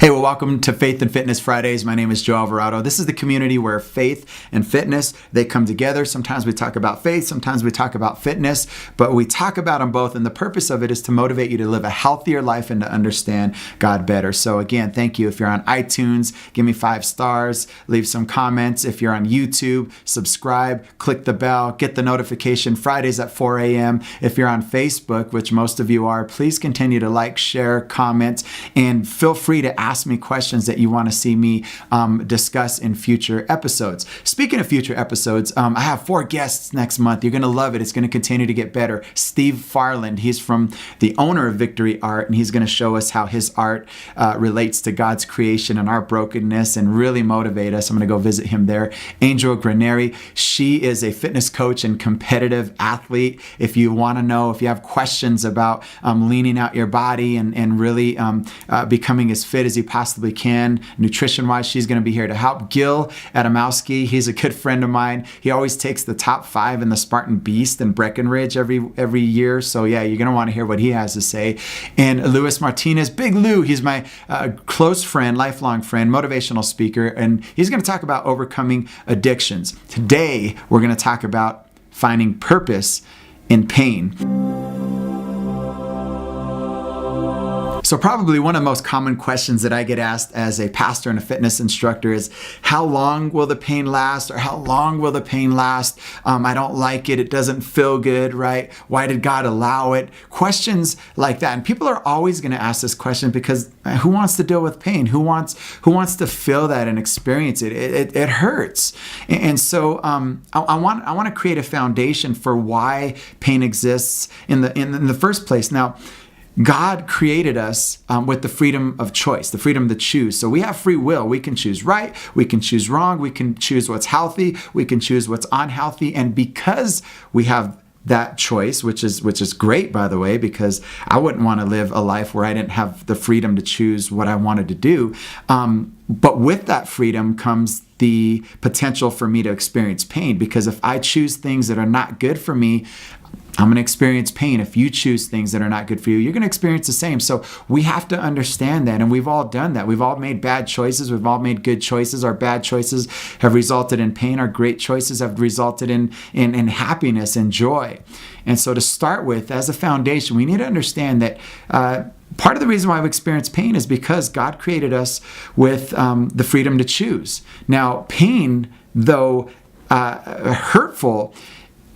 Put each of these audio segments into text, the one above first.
Hey, well, welcome to Faith and Fitness Fridays. My name is Joe Alvarado. This is the community where faith and fitness, they come together. Sometimes we talk about faith, sometimes we talk about fitness, but we talk about them both. And the purpose of it is to motivate you to live a healthier life and to understand God better. So again, thank you. If you're on iTunes, give me 5 stars, leave some comments. If you're on YouTube, subscribe, click the bell, get the notification Fridays at 4 a.m. If you're on Facebook, which most of you are, please continue to like, share, comment, and feel free to ask me questions that you want to see me discuss in future episodes. Speaking of future episodes, I have 4 guests next month. You're going to love it. It's going to continue to get better. Steve Farland, he's from the owner of Victory Art, and he's going to show us how his art relates to God's creation and our brokenness and really motivate us. I'm going to go visit him there. Angel Graneri, she is a fitness coach and competitive athlete. If you want to know, if you have questions about leaning out your body and really becoming as fit as you possibly can, nutrition-wise, she's going to be here to help. Gil Adamowski, he's a good friend of mine. He always takes the top 5 in the Spartan Beast in Breckenridge every year. So yeah, you're going to want to hear what he has to say. And Luis Martinez, Big Lou, he's my close friend, lifelong friend, motivational speaker, and he's going to talk about overcoming addictions. Today, we're going to talk about finding purpose in pain. So probably one of the most common questions that I get asked as a pastor and a fitness instructor is, how long will the pain last? Or how long will the pain last? I don't like it. It doesn't feel good, right? Why did God allow it? Questions like that. And people are always going to ask this question because who wants to deal with pain? Who wants to feel that and experience it? It hurts. And so I want to create a foundation for why pain exists in the first place. Now, God created us with the freedom of choice, the freedom to choose. So we have free will. We can choose right. We can choose wrong. We can choose what's healthy. We can choose what's unhealthy. And because we have that choice, which is great, by the way, because I wouldn't want to live a life where I didn't have the freedom to choose what I wanted to do. But with that freedom comes the potential for me to experience pain, because if I choose things that are not good for me, I'm going to experience pain. If you choose things that are not good for you, you're going to experience the same. So we have to understand that, and we've all done that. We've all made bad choices. We've all made good choices. Our bad choices have resulted in pain. Our great choices have resulted in happiness and joy. And so to start with, as a foundation, we need to understand that part of the reason why we experience pain is because God created us with the freedom to choose. Now, pain, though hurtful,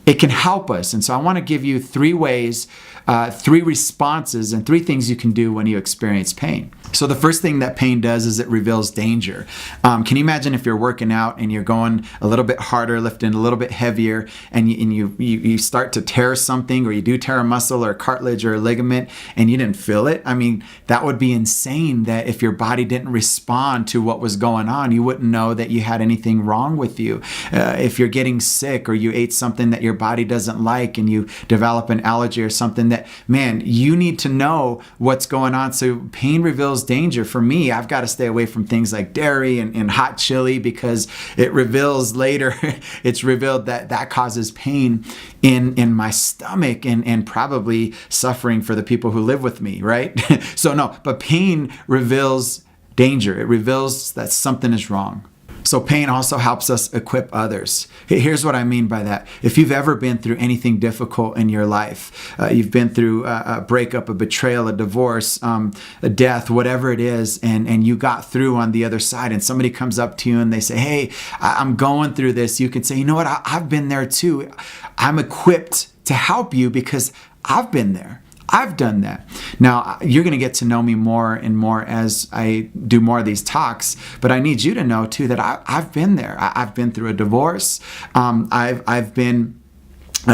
it can help us. And so I want to give you 3 ways, 3 responses, and 3 things you can do when you experience pain. So the first thing that pain does is it reveals danger. Can you imagine if you're working out and you're going a little bit harder, lifting a little bit heavier, and you start to tear something, or you do tear a muscle or a cartilage or a ligament, and you didn't feel it? I mean, that would be insane, that if your body didn't respond to what was going on, you wouldn't know that you had anything wrong with you. If you're getting sick, or you ate something that your body doesn't like and you develop an allergy or something, that, man, you need to know what's going on. So pain reveals danger. For me, I've got to stay away from things like dairy and hot chili, because it reveals later, it's revealed that causes pain in my stomach and probably suffering for the people who live with me, right? So no, but pain reveals danger. It reveals that something is wrong. So pain also helps us equip others. Here's what I mean by that. If you've ever been through anything difficult in your life, you've been through a breakup, a betrayal, a divorce, a death, whatever it is, and you got through on the other side, and somebody comes up to you and they say, hey, I'm going through this. You can say, you know what? I've been there too. I'm equipped to help you because I've been there. I've done that. Now, you're going to get to know me more and more as I do more of these talks, but I need you to know too that I've been there. I've been through a divorce. I've been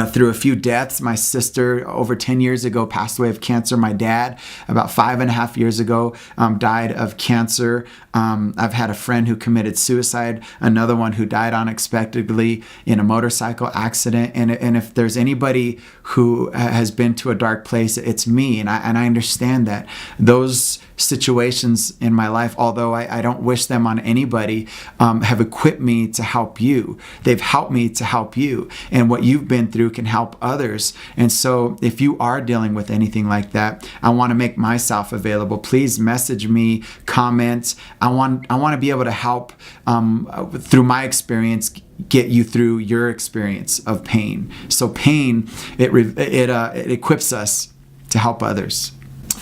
through a few deaths. My sister, over 10 years ago, passed away of cancer. My dad, about 5.5 years ago, died of cancer. I've had a friend who committed suicide, another one who died unexpectedly in a motorcycle accident. And if there's anybody who has been to a dark place, it's me. And I understand that. Those situations in my life, although I don't wish them on anybody, have equipped me to help you. They've helped me to help you. And what you've been through through can help others. And so if you are dealing with anything like that, I want to make myself available. Please message me, comment. I want to be able to help through my experience, get you through your experience of pain. So pain, it equips us to help others.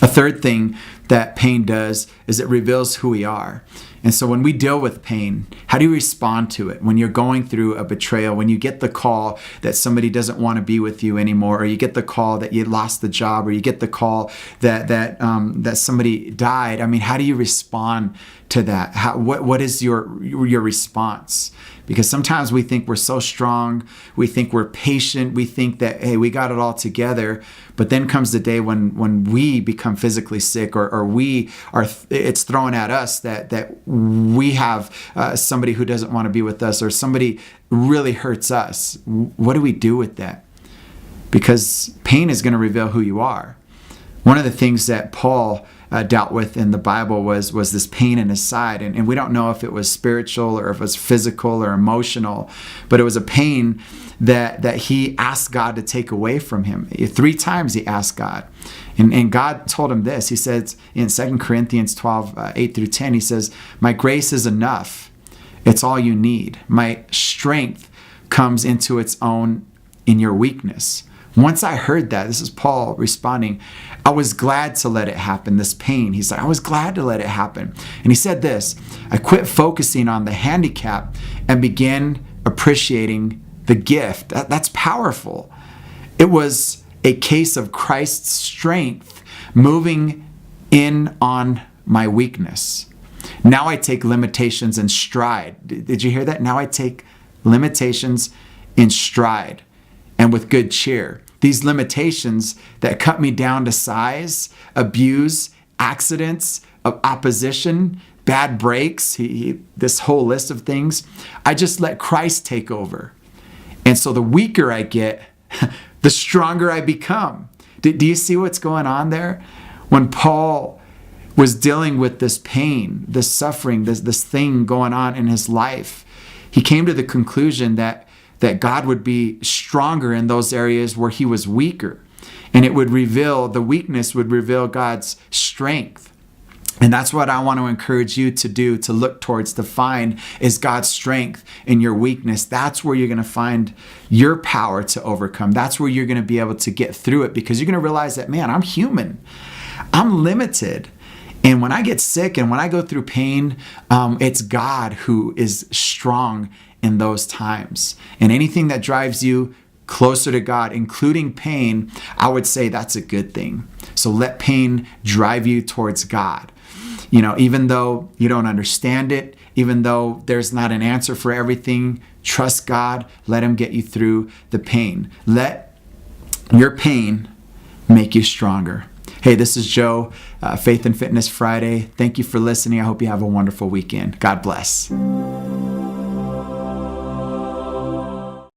A third thing that pain does is it reveals who we are. And so when we deal with pain, how do you respond to it? When you're going through a betrayal, when you get the call that somebody doesn't want to be with you anymore, or you get the call that you lost the job, or you get the call that somebody died. I mean, how do you respond to that? What is your response? Because sometimes we think we're so strong, we think we're patient, we think that, hey, we got it all together. But then comes the day when we become physically sick, or it's thrown at us that we have somebody who doesn't want to be with us, or somebody really hurts us. What do we do with that? Because pain is going to reveal who you are. One of the things that Paul dealt with in the Bible was this pain in his side. And we don't know if it was spiritual or if it was physical or emotional, but it was a pain that he asked God to take away from him. 3 times he asked God. And God told him this. He says in 2 Corinthians 12, 8 through 10, he says, "My grace is enough. It's all you need. My strength comes into its own in your weakness." Once I heard that, this is Paul responding, I was glad to let it happen, this pain. He said, I was glad to let it happen. And he said this, I quit focusing on the handicap and began appreciating the gift. That's powerful. It was a case of Christ's strength moving in on my weakness. Now I take limitations in stride. Did you hear that? Now I take limitations in stride and with good cheer. These limitations that cut me down to size, abuse, accidents, opposition, bad breaks, this whole list of things, I just let Christ take over. And so the weaker I get, the stronger I become. Do you see what's going on there? When Paul was dealing with this pain, this suffering, this thing going on in his life, he came to the conclusion that God would be stronger in those areas where he was weaker. And the weakness would reveal God's strength. And that's what I want to encourage you to do, to look towards, to find is God's strength in your weakness. That's where you're going to find your power to overcome. That's where you're going to be able to get through it, because you're going to realize that, man, I'm human. I'm limited. And when I get sick and when I go through pain, it's God who is strong in those times. And anything that drives you closer to God, including pain, I would say that's a good thing. So let pain drive you towards God. Even though you don't understand it, even though there's not an answer for everything, trust God. Let him get you through the pain. Let your pain make you stronger. Hey, this is Joe, Faith and Fitness Friday. Thank you for listening. I hope you have a wonderful weekend. God bless.